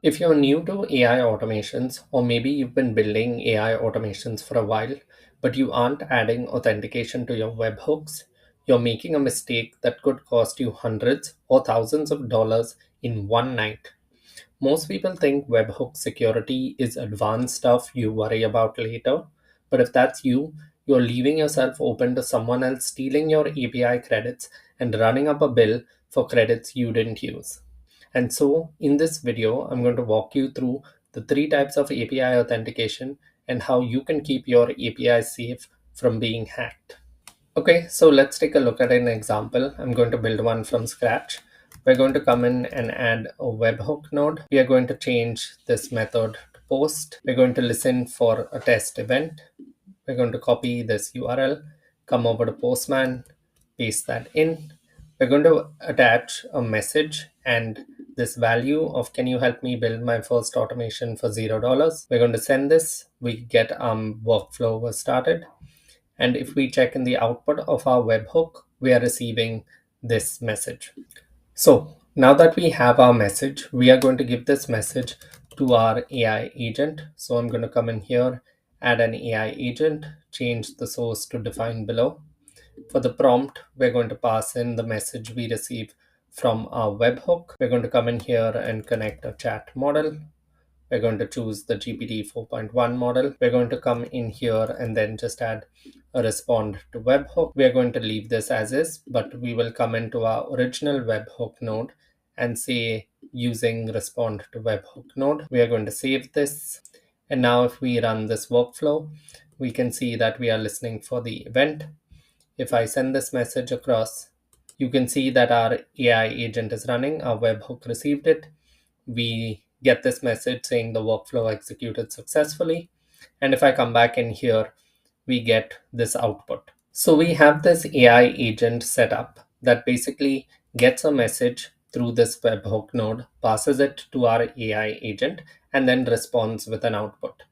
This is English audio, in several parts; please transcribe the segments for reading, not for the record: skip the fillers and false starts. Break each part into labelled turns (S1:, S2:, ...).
S1: If you're new to AI automations, or maybe you've been building AI automations for a while, but you aren't adding authentication to your webhooks, you're making a mistake that could cost you hundreds or thousands of dollars in one night. Most people think webhook security is advanced stuff you worry about later, but if that's you, you're leaving yourself open to someone else stealing your API credits and running up a bill for credits you didn't use. And so, in this video, I'm going to walk you through the three types of API authentication and how you can keep your API safe from being hacked. Okay, so let's take a look at an example. I'm going to build one from scratch. We're going to come in and add a webhook node. We are going to change this method to post. We're going to listen for a test event. We're going to copy this URL, come over to Postman, paste that in. We're going to attach a message and this value of can you help me build my first automation for $0. We're going to send this. We get workflow was started. And if we check in the output of our webhook, we are receiving this message. So now that we have our message, we are going to give this message to our AI agent. So I'm going to come in here, add an AI agent, change the source to define below. For the prompt, we're going to pass in the message we receive from our webhook. We're going to come in here and connect a chat model. We're going to choose the GPT 4.1 model. We're going to come in here and then just add a respond to webhook. We are going to leave this as is, but we will come into our original webhook node and say using respond to webhook node. We are going to save this. And now if we run this workflow, we can see that we are listening for the event. If I send this message across, you can see that our AI agent is running. Our webhook received it. We get this message saying the workflow executed successfully. And if I come back in here, we get this output. So we have this AI agent set up that basically gets a message through this webhook node, passes it to our AI agent, and then responds with an output.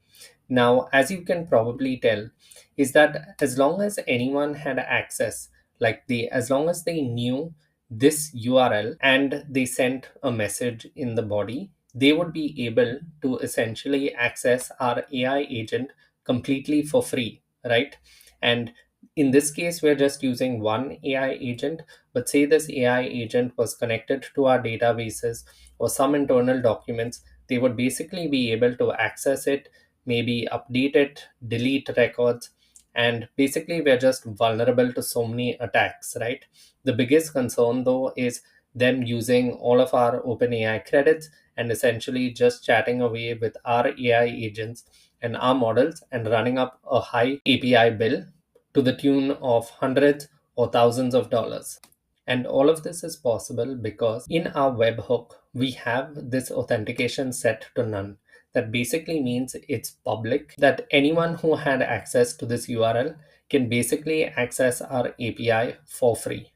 S1: Now, as you can probably tell, is that as long as anyone had access, as long as they knew this URL and they sent a message in the body, they would be able to essentially access our AI agent completely for free, right? And in this case, we're just using one AI agent, but say this AI agent was connected to our databases or some internal documents, they would basically be able to access it, maybe update it, delete records, and basically we're just vulnerable to so many attacks, right? The biggest concern though is them using all of our OpenAI credits and essentially just chatting away with our AI agents and our models and running up a high API bill to the tune of hundreds or thousands of dollars. And all of this is possible because in our webhook, we have this authentication set to none. That basically means it's public, that anyone who had access to this URL can basically access our API for free.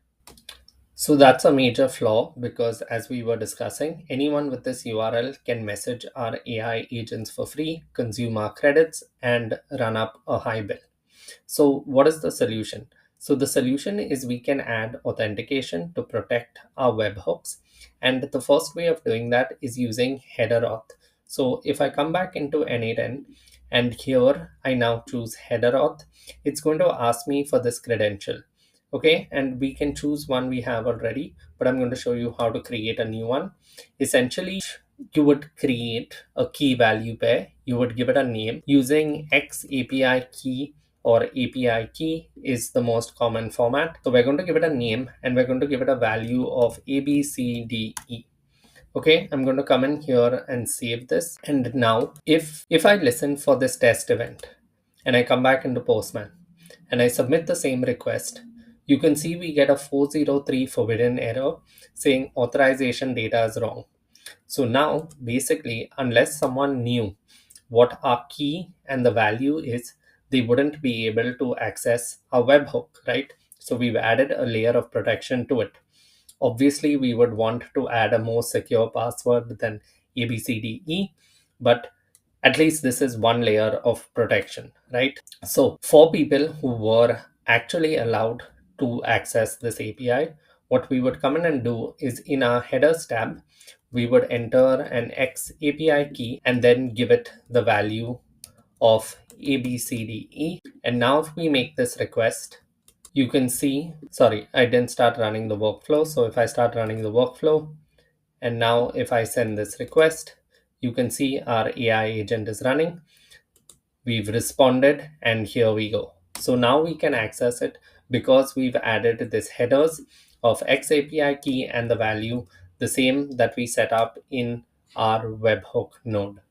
S1: So that's a major flaw because as we were discussing, anyone with this URL can message our AI agents for free, consume our credits, and run up a high bill. So what is the solution? So the solution is we can add authentication to protect our webhooks. And the first way of doing that is using header auth. So if I come back into N8N and here I now choose header auth, it's going to ask me for this credential. Okay, and we can choose one we have already, but I'm going to show you how to create a new one. Essentially, you would create a key value pair. You would give it a name using X API key or API key is the most common format. So we're going to give it a name and we're going to give it a value of ABCDE. Okay, I'm going to come in here and save this. And now if I listen for this test event and I come back into Postman and I submit the same request, you can see we get a 403 forbidden error saying authorization data is wrong. So now basically, unless someone knew what our key and the value is, they wouldn't be able to access our webhook, right? So we've added a layer of protection to it. Obviously, we would want to add a more secure password than ABCDE, but at least this is one layer of protection, right? So for people who were actually allowed to access this API, what we would come in and do is in our headers tab, we would enter an X API key and then give it the value of ABCDE. And now if we make this request, you can see, sorry, I didn't start running the workflow. So if I start running the workflow, and now if I send this request, you can see our AI agent is running. We've responded, and here we go. So now we can access it because we've added this headers of X API key and the value, the same that we set up in our webhook node.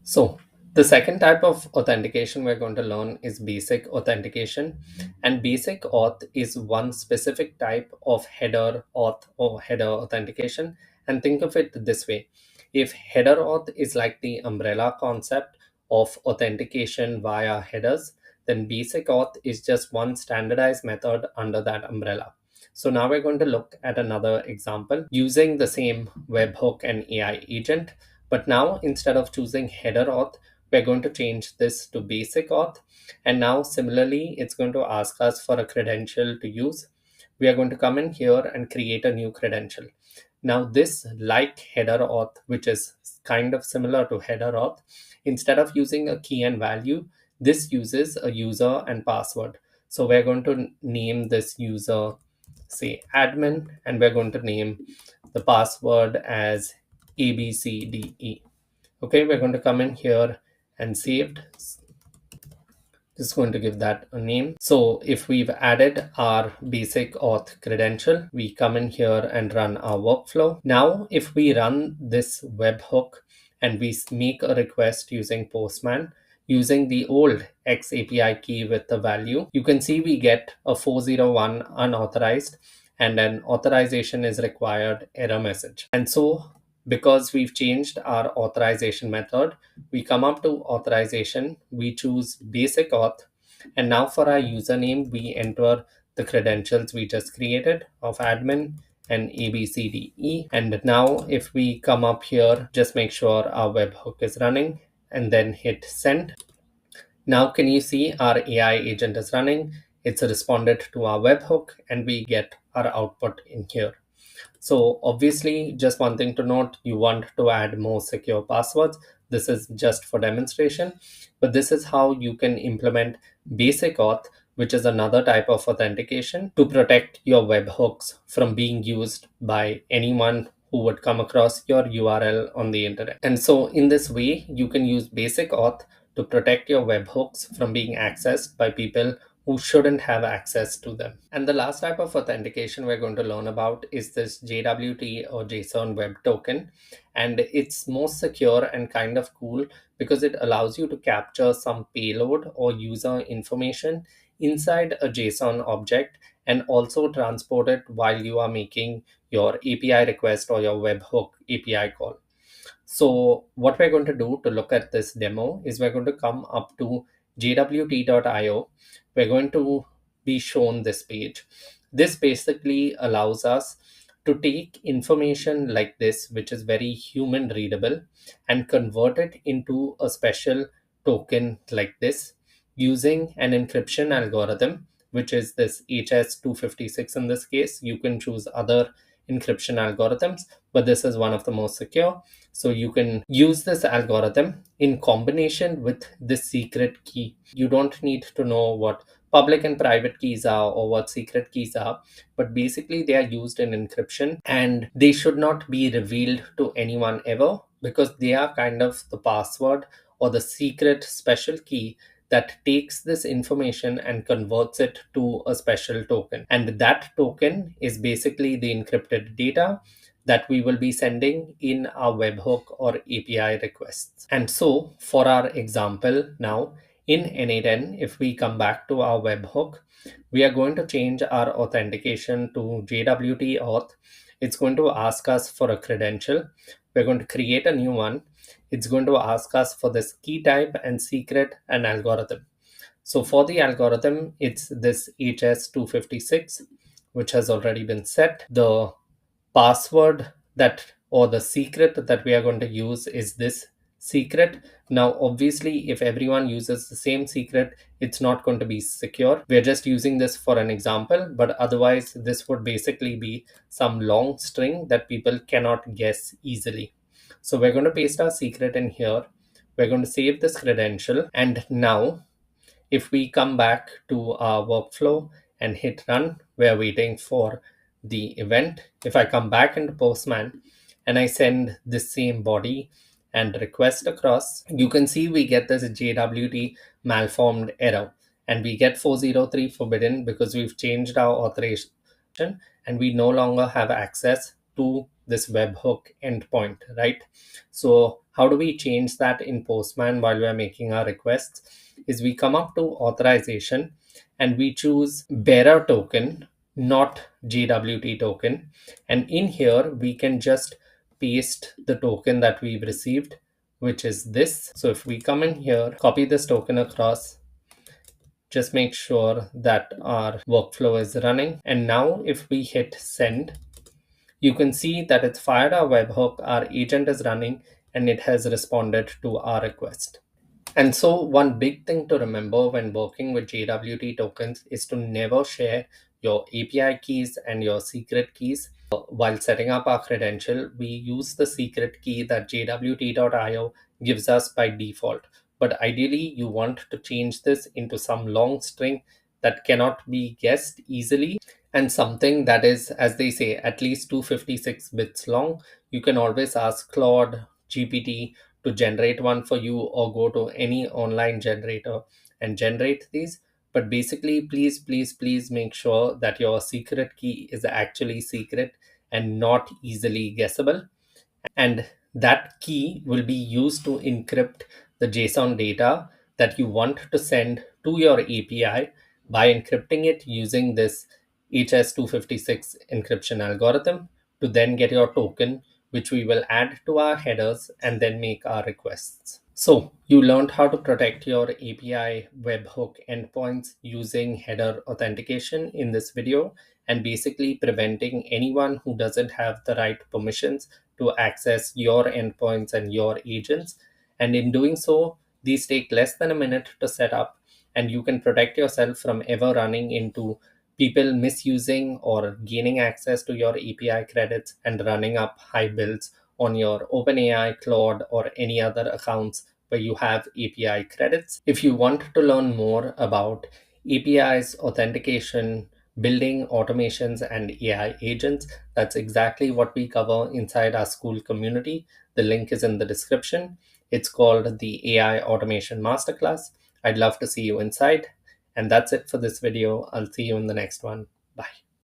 S1: So the second type of authentication we're going to learn is basic authentication. And basic auth is one specific type of header auth or header authentication. And think of it this way. If header auth is like the umbrella concept of authentication via headers, then basic auth is just one standardized method under that umbrella. So now we're going to look at another example using the same webhook and AI agent. But now instead of choosing header auth, we're going to change this to basic auth. And now similarly, it's going to ask us for a credential to use. We are going to come in here and create a new credential. Now this, like header auth, which is kind of similar to header auth, instead of using a key and value, this uses a user and password. So we're going to name this user, say admin, and we're going to name the password as ABCDE. Okay, we're going to come in here and saved. Just going to give that a name. So if we've added our basic auth credential, we come in here and run our workflow. Now, if we run this webhook and we make a request using Postman, using the old X API key with the value, you can see we get a 401 unauthorized and an authorization is required error message. And so because we've changed our authorization method, we come up to authorization, we choose basic auth, and now for our username, we enter the credentials we just created of admin and ABCDE. And now if we come up here, just make sure our webhook is running and then hit send. Now can you see our AI agent is running? It's responded to our webhook and we get our output in here. So obviously, just one thing to note, you want to add more secure passwords. This is just for demonstration, but this is how you can implement basic auth, which is another type of authentication to protect your webhooks from being used by anyone who would come across your URL on the internet. And so in this way, you can use basic auth to protect your webhooks from being accessed by people who shouldn't have access to them. And the last type of authentication we're going to learn about is this JWT or JSON Web Token. And it's most secure and kind of cool because it allows you to capture some payload or user information inside a JSON object and also transport it while you are making your API request or your webhook API call. So what we're going to do to look at this demo is we're going to come up to jwt.io. We're going to be shown this page. This basically allows us to take information like this, which is very human readable, and convert it into a special token like this using an encryption algorithm, which is this HS256 in this case. You can choose other encryption algorithms, but this is one of the most secure. So you can use this algorithm in combination with the secret key. You don't need to know what public and private keys are or what secret keys are, but basically they are used in encryption and they should not be revealed to anyone ever because they are kind of the password or the secret special key that takes this information and converts it to a special token. And that token is basically the encrypted data that we will be sending in our webhook or API requests. And so for our example now, in N8N, if we come back to our webhook, we are going to change our authentication to JWT auth. It's going to ask us for a credential. We're going to create a new one. It's going to ask us for this key type and secret and algorithm. So for the algorithm, it's this HS256, which has already been set. The password that or the secret that we are going to use is this secret. Now, obviously, if everyone uses the same secret, it's not going to be secure. We're just using this for an example, but otherwise, this would basically be some long string that people cannot guess easily. So we're going to paste our secret in here. We're going to save this credential. And now, if we come back to our workflow and hit run, we're waiting for the event. If I come back into Postman and I send this same body and request across, you can see we get this JWT malformed error, and we get 403 forbidden because we've changed our authorization and we no longer have access to this webhook endpoint, right? So how do we change that in Postman while we're making our requests? Is we come up to authorization and we choose bearer token, not JWT token. And in here, we can just paste the token that we've received, which is this. So if we come in here, copy this token across, just make sure that our workflow is running. And now if we hit send, you can see that it's fired our webhook, our agent is running, and it has responded to our request. And so one big thing to remember when working with JWT tokens is to never share your API keys and your secret keys. While setting up our credential, we use the secret key that jwt.io gives us by default. But ideally, you want to change this into some long string that cannot be guessed easily, and something that is, as they say, at least 256 bits long. You can always ask Claude, GPT to generate one for you, or go to any online generator and generate these. But basically, please make sure that your secret key is actually secret and not easily guessable. And that key will be used to encrypt the JSON data that you want to send to your API by encrypting it using this HS256 encryption algorithm to then get your token, which we will add to our headers and then make our requests. So you learned how to protect your API webhook endpoints using header authentication in this video, and basically preventing anyone who doesn't have the right permissions to access your endpoints and your agents. And in doing so, these take less than a minute to set up, and you can protect yourself from ever running into people misusing or gaining access to your API credits and running up high bills on your OpenAI, Claude, or any other accounts where you have API credits. If you want to learn more about APIs, authentication, building automations, and AI agents, that's exactly what we cover inside our Skool community. The link is in the description. It's called the AI Automation Masterclass. I'd love to see you inside. And that's it for this video. I'll see you in the next one. Bye.